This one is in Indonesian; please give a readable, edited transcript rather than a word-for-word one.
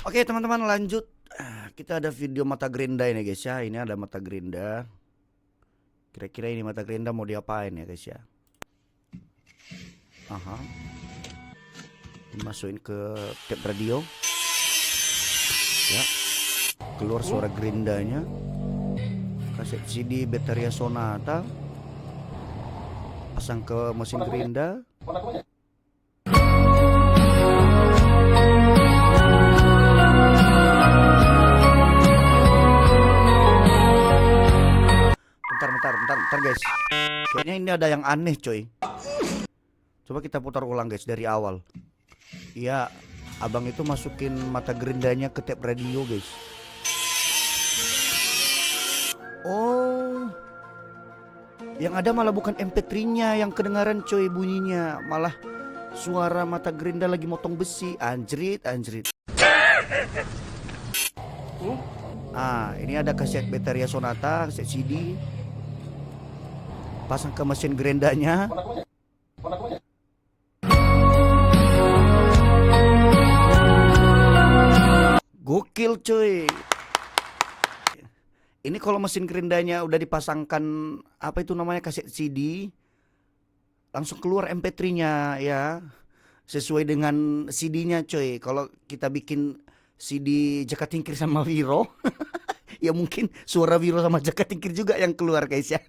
Oke teman-teman lanjut. Kita ada video mata gerinda ini guys ya. Ini ada mata gerinda. Kira-kira ini mata gerinda mau diapain ya guys ya. Aha. Dimasukin ke tape radio. Ya. Keluar suara gerindanya. Kaset CD Bateria Sonata. Pasang ke mesin gerinda. Bentar guys. Kayaknya ini ada yang aneh coy. Coba kita putar ulang guys dari awal. Iya, abang itu masukin mata gerindanya ke tape radio guys. Oh, yang ada malah bukan MP3-nya yang kedengaran coy bunyinya, malah suara mata gerinda lagi motong besi. Anjrit. Ini ada kaset Bateria Sonata, kaset CD. Pasang ke mesin gerindanya. Gokil cuy. Ini kalau mesin gerindanya udah dipasangkan apa itu namanya kaset CD, langsung keluar MP3-nya ya. Sesuai dengan CD-nya cuy. Kalau kita bikin CD Jaka Tingkir sama Wiro, ya mungkin suara Wiro sama Jaka Tingkir juga yang keluar guys ya.